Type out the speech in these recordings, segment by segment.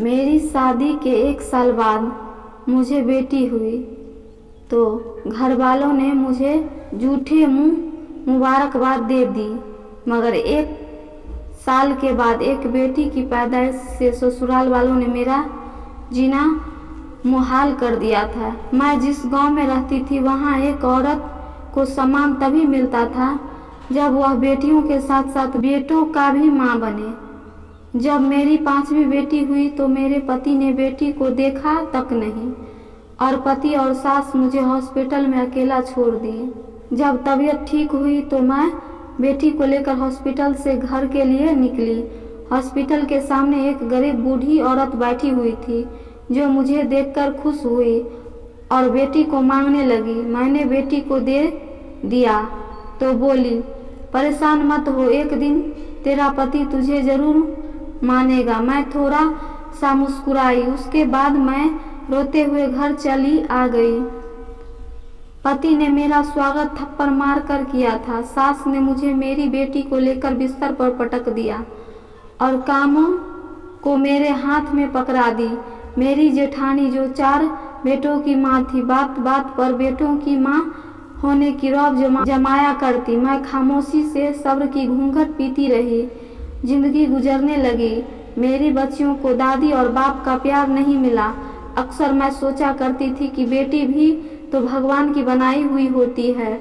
मेरी शादी के 1 साल बाद मुझे बेटी हुई तो घर वालों ने मुझे झूठे मुबारकबाद दे दी, मगर 1 साल के बाद एक बेटी की पैदाइश से ससुराल वालों ने मेरा जीना मुहाल कर दिया था। मैं जिस गांव में रहती थी वहां एक औरत को सम्मान तभी मिलता था जब वह बेटियों के साथ साथ बेटों का भी मां बने। जब मेरी 5वीं बेटी हुई तो मेरे पति ने बेटी को देखा तक नहीं और पति और सास मुझे हॉस्पिटल में अकेला छोड़ दिए। जब तबीयत ठीक हुई तो मैं बेटी को लेकर हॉस्पिटल से घर के लिए निकली। हॉस्पिटल के सामने एक गरीब बूढ़ी औरत बैठी हुई थी जो मुझे देखकर खुश हुई और बेटी को मांगने लगी। मैंने बेटी को दे दिया तो बोली, परेशान मत हो, एक दिन तेरा पति तुझे जरूर मानेगा। मैं थोड़ा सा मुस्कुराई। उसके बाद मैं रोते हुए घर चली आ गई। पति ने मेरा स्वागत थप्पड़ मार कर किया था। सास ने मुझे मेरी बेटी को लेकर बिस्तर पर पटक दिया और कामों को मेरे हाथ में पकड़ा दी। मेरी जेठानी जो 4 बेटों की माँ थी, बात बात पर बेटों की माँ होने की रौब जमाया करती। मैं खामोशी से सब्र की घूंघट पीती रही। जिंदगी गुजरने लगी। मेरी बच्चियों को दादी और बाप का प्यार नहीं मिला। अक्सर मैं सोचा करती थी कि बेटी भी तो भगवान की बनाई हुई होती है।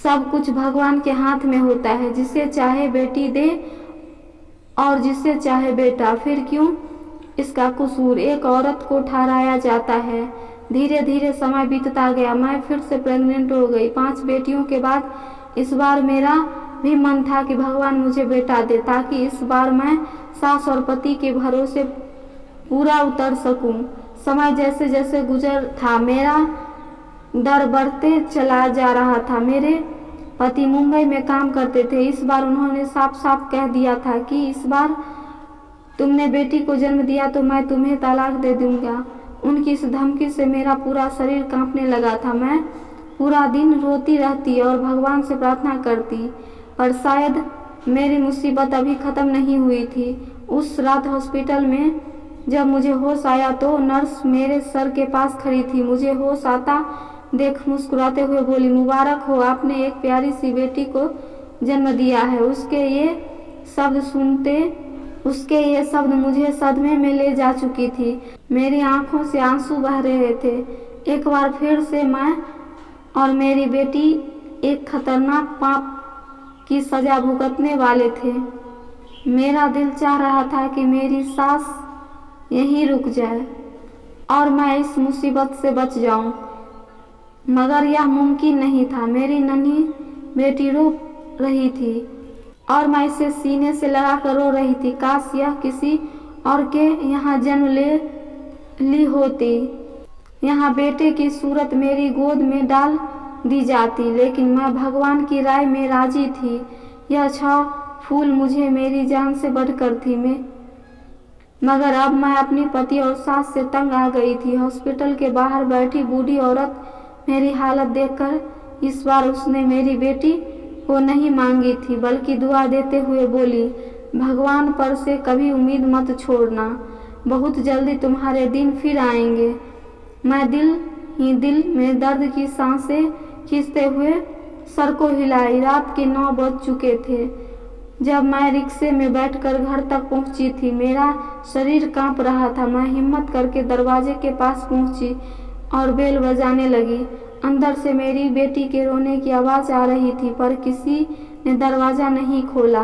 सब कुछ भगवान के हाथ में होता है, जिसे चाहे बेटी दे और जिसे चाहे बेटा। फिर क्यों इसका कसूर एक औरत को ठहराया जाता है। धीरे धीरे समय बीतता गया। मैं फिर से प्रेग्नेंट हो गई। 5 बेटियों के बाद इस बार मेरा भी मन था कि भगवान मुझे बेटा दे, ताकि इस बार मैं सास और पति के भरोसे पूरा उतर सकूं। समय जैसे जैसे गुजर था मेरा डर बढ़ते चला जा रहा था। मेरे पति मुंबई में काम करते थे। इस बार उन्होंने साफ साफ कह दिया था कि इस बार तुमने बेटी को जन्म दिया तो मैं तुम्हें तलाक दे दूंगा। उनकी इस धमकी से मेरा पूरा शरीर कांपने लगा था। मैं पूरा दिन रोती रहती और भगवान से प्रार्थना करती, पर शायद मेरी मुसीबत अभी खत्म नहीं हुई थी। उस रात हॉस्पिटल में जब मुझे होश आया तो नर्स मेरे सर के पास खड़ी थी। मुझे होश आता देख मुस्कुराते हुए बोली, मुबारक हो, आपने एक प्यारी सी बेटी को जन्म दिया है। उसके ये शब्द मुझे सदमे में ले जा चुकी थी। मेरी आंखों से आंसू बह रहे थे। एक बार फिर से मैं और मेरी बेटी एक खतरनाक पाप की सजा भुगतने वाले थे। मेरा दिल चाह रहा था कि मेरी सांस यहीं रुक जाए और मैं इस मुसीबत से बच जाऊं, मगर यह मुमकिन नहीं था। मेरी नन्ही बेटी रो रही थी और मैं इसे सीने से लगाकर रो रही थी। काश यह किसी और के यहाँ जन्म ले ली होती। यहाँ बेटे की सूरत मेरी गोद में डाल दी जाती, लेकिन मैं भगवान की राय में राजी थी। यह 6 फूल मुझे मेरी जान से बढ़कर थी। मगर अब मैं अपनी पति और सास से तंग आ गई थी। हॉस्पिटल के बाहर बैठी बूढ़ी औरत मेरी हालत देखकर इस बार उसने मेरी बेटी को नहीं मांगी थी, बल्कि दुआ देते हुए बोली, भगवान पर से कभी उम्मीद मत छोड़ना, बहुत जल्दी तुम्हारे दिन फिर आएंगे। मैं दिल में दर्द की सांसें खींचते हुए सर को हिलाई। रात के 9 बज चुके थे जब मैं रिक्शे में बैठकर घर तक पहुंची थी। मेरा शरीर कांप रहा था। मैं हिम्मत करके दरवाजे के पास पहुंची और बेल बजाने लगी। अंदर से मेरी बेटी के रोने की आवाज आ रही थी, पर किसी ने दरवाजा नहीं खोला।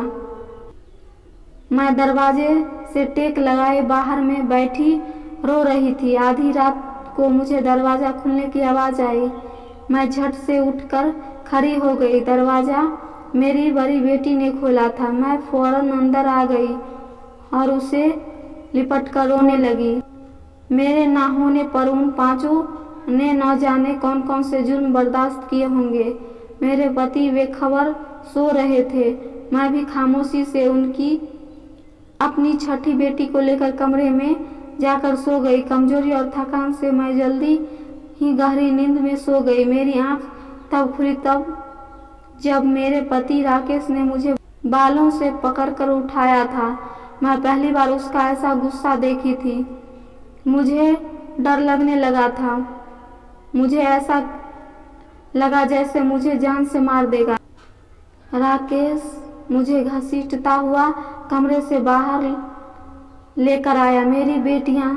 मैं दरवाजे से टेक लगाए बाहर में बैठी रो रही थी। आधी रात को मुझे दरवाजा खुलने की आवाज आई। मैं झट से उठकर खड़ी हो गई। दरवाजा मेरी बड़ी बेटी ने खोला था। मैं फौरन अंदर आ गई और उसे लिपटकर रोने लगी। मेरे ना होने पर उन 5 ने न जाने कौन कौन से जुर्म बर्दाश्त किए होंगे। मेरे पति बेखबर सो रहे थे। मैं भी खामोशी से अपनी 6ठी बेटी को लेकर कमरे में जाकर सो गई। कमजोरी और थकान से मैं जल्दी ही गहरी नींद में सो गई। मेरी आंख तब खुली जब मेरे पति राकेश ने मुझे बालों से पकड़कर उठाया था मैं पहली बार उसका ऐसा गुस्सा देखी थी। मुझे डर लगने लगा था। मुझे ऐसा लगा जैसे मुझे जान से मार देगा। राकेश मुझे घसीटता हुआ कमरे से बाहर लेकर आया। मेरी बेटियां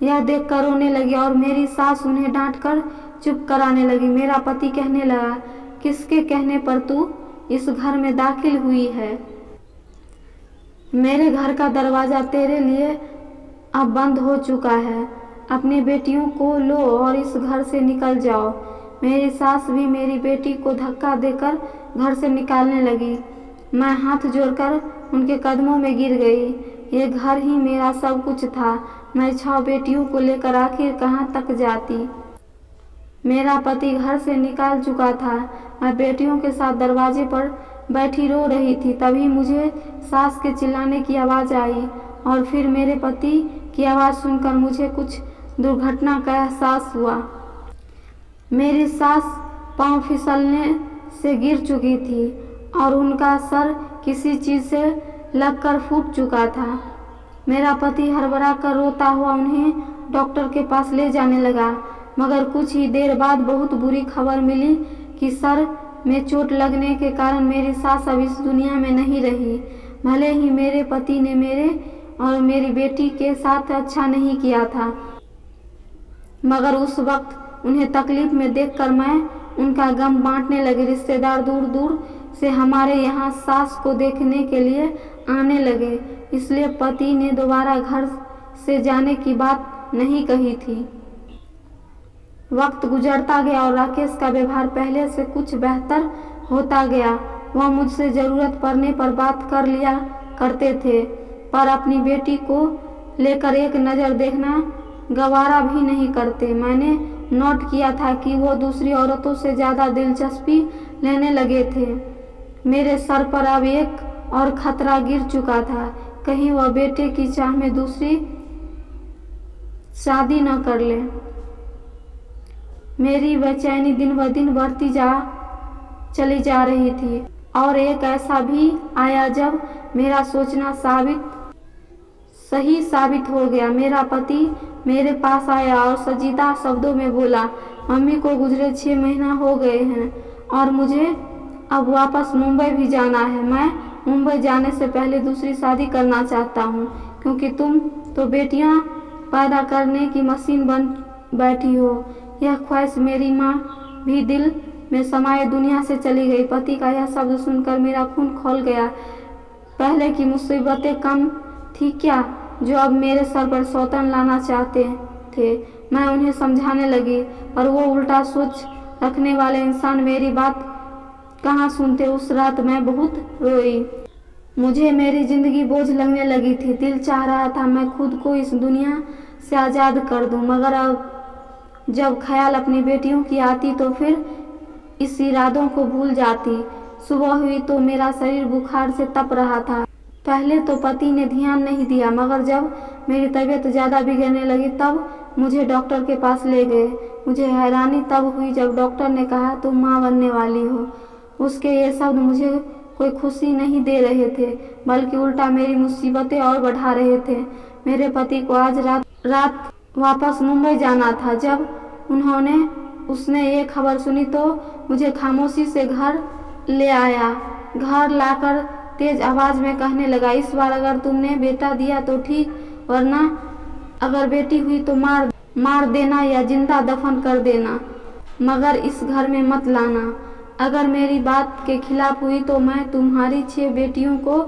यह देखकर रोने लगी और मेरी सास उन्हें डांटकर चुप कराने लगी। मेरा पति कहने लगा, किसके कहने पर तू इस घर में दाखिल हुई है? मेरे घर का दरवाजा तेरे लिए अब बंद हो चुका है। अपनी बेटियों को लो और इस घर से निकल जाओ। मेरी सास भी मेरी बेटी को धक्का देकर घर से निकालने लगी। मैं हाथ जोड़कर उनके कदमों में गिर गई। ये घर ही मेरा सब कुछ था। मैं 6 बेटियों को लेकर आखिर कहाँ तक जाती। मेरा पति घर से निकाल चुका था। मैं बेटियों के साथ दरवाजे पर बैठी रो रही थी। तभी मुझे सास के चिल्लाने की आवाज़ आई और फिर मेरे पति की आवाज़ सुनकर मुझे कुछ दुर्घटना का एहसास हुआ। मेरी सास पांव फिसलने से गिर चुकी थी और उनका सर किसी चीज़ से लगकर फूट चुका था। मेरा पति हड़बड़ा कर रोता हुआ उन्हें डॉक्टर के पास ले जाने लगा, मगर कुछ ही देर बाद बहुत बुरी खबर मिली कि सर में चोट लगने के कारण मेरी सास अब इस दुनिया में नहीं रही। भले ही मेरे पति ने मेरे और मेरी बेटी के साथ अच्छा नहीं किया था, मगर उस वक्त उन्हें तकलीफ में देखकर मैं उनका गम बांटने लगी। रिश्तेदार दूर दूर से हमारे यहाँ सास को देखने के लिए आने लगे, इसलिए पति ने दोबारा घर से जाने की बात नहीं कही थी। वक्त गुजरता गया और राकेश का व्यवहार पहले से कुछ बेहतर होता गया। वह मुझसे ज़रूरत पड़ने पर बात कर लिया करते थे, पर अपनी बेटी को लेकर एक नज़र देखना गवारा भी नहीं करते। मैंने नोट किया था कि वो दूसरी औरतों से ज़्यादा दिलचस्पी लेने लगे थे। मेरे सर पर अब एक और खतरा गिर चुका था, कहीं वह बेटे की चाह में दूसरी शादी न कर ले। मेरी बेचैनी दिन ब दिन बढ़ती चली जा रही थी और एक ऐसा भी आया जब मेरा सोचना सही साबित हो गया। मेरा पति मेरे पास आया और संजीदा शब्दों में बोला, मम्मी को गुजरे 6 महीना हो गए हैं और मुझे अब वापस मुंबई भी जाना है। मैं मुंबई जाने से पहले दूसरी शादी करना चाहता हूँ, क्योंकि तुम तो बेटियाँ पैदा करने की मशीन बन बैठी हो। यह ख्वाहिश मेरी माँ भी दिल में समाये दुनिया से चली गई। पति का यह शब्द सुनकर मेरा खून खौल गया। पहले की मुसीबतें कम थी क्या जो अब मेरे सर पर सौतन लाना चाहते थे? मैं उन्हें समझाने लगी, पर वो उल्टा सोच रखने वाले इंसान मेरी बात कहाँ सुनते। उस रात मैं बहुत रोई। मुझे मेरी जिंदगी बोझ लगने लगी थी। दिल चाह रहा था मैं खुद को इस दुनिया से आज़ाद कर दूं, मगर अब जब ख्याल अपनी बेटियों की आती तो फिर इस इरादों को भूल जाती। सुबह हुई तो मेरा शरीर बुखार से तप रहा था। पहले तो पति ने ध्यान नहीं दिया, मगर जब मेरी तबीयत ज़्यादा बिगड़ने लगी तब मुझे डॉक्टर के पास ले गए। मुझे हैरानी तब हुई जब डॉक्टर ने कहा, तुम माँ बनने वाली हो। उसके ये शब्द मुझे कोई खुशी नहीं दे रहे थे, बल्कि उल्टा मेरी मुसीबतें और बढ़ा रहे थे। मेरे पति को आज रात वापस मुंबई जाना था। जब उसने ये खबर सुनी तो मुझे खामोशी से घर ले आया। घर लाकर तेज आवाज़ में कहने लगा, इस बार अगर तुमने बेटा दिया तो ठीक, वरना अगर बेटी हुई तो मार देना या जिंदा दफन कर देना, मगर इस घर में मत लाना। अगर मेरी बात के खिलाफ हुई तो मैं तुम्हारी 6 बेटियों को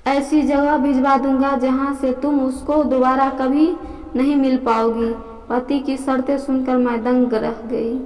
ऐसी जगह भिजवा दूंगा जहां से तुम उसको दोबारा कभी नहीं मिल पाओगी। पति की शर्तें सुनकर मैं दंग रह गई।